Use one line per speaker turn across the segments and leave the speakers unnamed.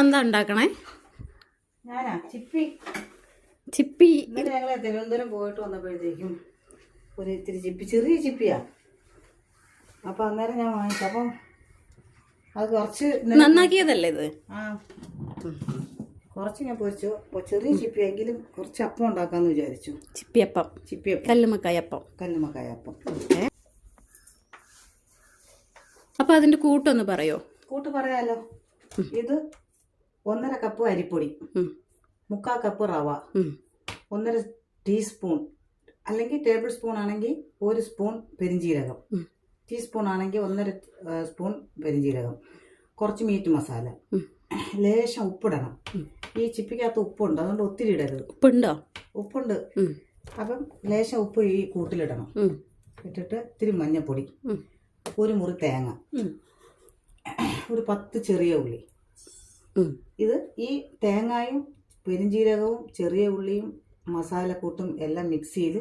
എന്താ ഉണ്ടാക്കണേ?
ഞാനാ ചിപ്പി ഞങ്ങൾ തിരുവനന്തപുരം പോയിട്ട് വന്നപ്പോഴത്തേക്കും ഒരു ഇത്തിരി ചിപ്പി, ചെറിയ ചിപ്പിയാ. അപ്പം അന്നേരം ഞാൻ വാങ്ങിച്ചു. അപ്പം അത് കുറച്ച്
നന്നാക്കിയതല്ലേ ഇത്?
ആ, കുറച്ച് ഞാൻ പൊരിച്ചു. ചെറിയ ചിപ്പിയെങ്കിലും കുറച്ച് അപ്പം ഉണ്ടാക്കാന്ന് വിചാരിച്ചു.
ചിപ്പിയപ്പം. കല്ലുമ്മക്കായപ്പം. അപ്പൊ അതിന്റെ കൂട്ടൊന്ന് പറയോ?
കൂട്ട് പറയാലോ. ഇത് 1.5 കപ്പ് അരിപ്പൊടി, 3/4 കപ്പ് റവ, 1.5 ടീസ്പൂൺ അല്ലെങ്കിൽ ടേബിൾ സ്പൂൺ ആണെങ്കിൽ 1 സ്പൂൺ പെരിഞ്ജീരകം, ടീസ്പൂൺ ആണെങ്കിൽ 1.5 സ്പൂൺ പെരിഞ്ജീരകം, കുറച്ച് മീറ്റ് മസാല, ലേശം ഉപ്പിടണം. ഈ ചിപ്പിക്കകത്ത് ഉപ്പുണ്ട്, അതുകൊണ്ട് ഒത്തിരി ഇടരുത്. ഉപ്പുണ്ട്. അപ്പം ലേശം ഉപ്പ് ഈ കൂട്ടിലിടണം. ഇട്ടിട്ട് ഇത്തിരി മഞ്ഞപ്പൊടി, ഒരു മുറി തേങ്ങ, ഒരു 10 ചെറിയ ഉള്ളി. ഇത് ഈ തേങ്ങയും പെരിഞ്ജീരകവും ചെറിയ ഉള്ളിയും മസാലക്കൂട്ടും എല്ലാം മിക്സിയിൽ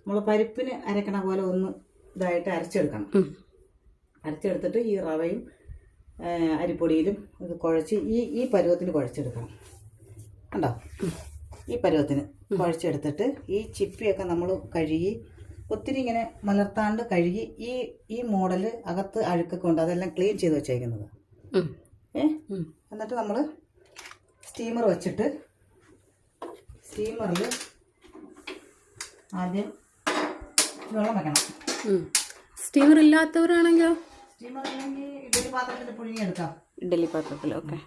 നമ്മൾ പരിപ്പിന് അരക്കണ പോലെ ഒന്ന് ഇതായിട്ട് അരച്ചെടുക്കണം. അരച്ചെടുത്തിട്ട് ഈ റവയും അരിപ്പൊടിയിലും ഇത് കുഴച്ച് ഈ പരുവത്തിന് കുഴച്ചെടുക്കണം. കണ്ടോ? ഈ പരുവത്തിന് കുഴച്ചെടുത്തിട്ട് ഈ ചിപ്പിയൊക്കെ നമ്മൾ കഴുകി ഒത്തിരി ഇങ്ങനെ മലർത്താണ്ട് കഴുകി ഈ മോഡല് അകത്ത് അഴുക്കൊക്കെ ഉണ്ട്, അതെല്ലാം ക്ലീൻ ചെയ്ത് വെച്ചേക്കുന്നത്. എന്നിട്ട് നമ്മൾ സ്റ്റീമർ വെച്ചിട്ട് സ്റ്റീമറിൽ ആദ്യം വെള്ളം വെക്കണം.
സ്റ്റീമർ ഇല്ലാത്തവരാണെങ്കിലോ?
സ്റ്റീമർ ഇല്ലെങ്കിൽ ഇഡ്ഡലി പാത്രത്തിൽ പുഴുങ്ങിയെടുക്കാം.
ഇഡ്ഡലി പാത്രത്തിൽ. ഓക്കെ.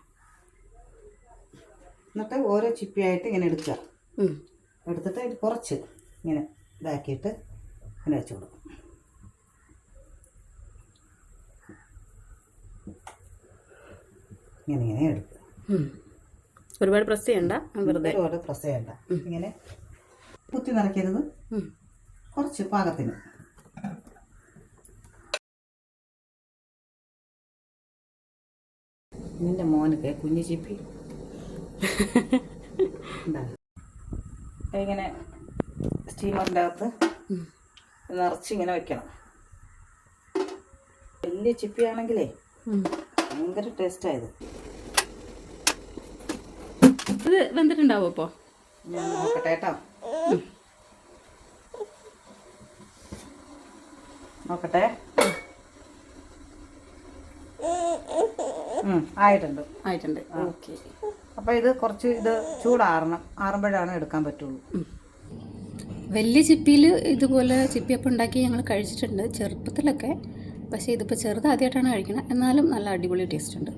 എന്നിട്ട് ഓരോ ചിപ്പിയായിട്ട് ഇങ്ങനെ എടുക്കുക. എടുത്തിട്ട് കുറച്ച് ഇങ്ങനെ ഇതാക്കിയിട്ട് ഇങ്ങനെ വെച്ച് കൊടുക്കും. ഇങ്ങനെ എടുക്കുക.
ഒരുപാട് പ്രസ് ചെയ്യണ്ട,
ഒരുപാട് പ്രസ് ചെയ്യണ്ട. ഇങ്ങനെ കുത്തി നിറയ്ക്കരുത്, കുറച്ച് പാകത്തിന്. നിന്റെ മോനൊക്കെ കുഞ്ഞു ചിപ്പി ഇങ്ങനെ സ്റ്റീമറിൻ്റെ അകത്ത് നിറച്ചിങ്ങനെ വെക്കണം. വലിയ ചിപ്പിയാണെങ്കിലേ ഭയങ്കര ടേസ്റ്റായത്.
ഇത് വെന്തിട്ടുണ്ടാവോ? ഇപ്പോൾ
ഞാൻ നോക്കട്ടെ കേട്ടോ. നോക്കട്ടെ. ആയിട്ടുണ്ട്.
ഓക്കെ.
അപ്പോൾ ഇത് കുറച്ച് ആറുമ്പോഴാണ് എടുക്കാൻ പറ്റുള്ളൂ.
വലിയ ചിപ്പിയിൽ ഇതുപോലെ ചിപ്പിയപ്പം ഉണ്ടാക്കി ഞങ്ങൾ കഴിച്ചിട്ടുണ്ട് ചെറുപ്പത്തിലൊക്കെ. പക്ഷേ ഇതിപ്പോൾ ചെറുതാദ്യമായിട്ടാണ് കഴിക്കുന്നത്. എന്നാലും നല്ല അടിപൊളി ടേസ്റ്റ് ഉണ്ട്.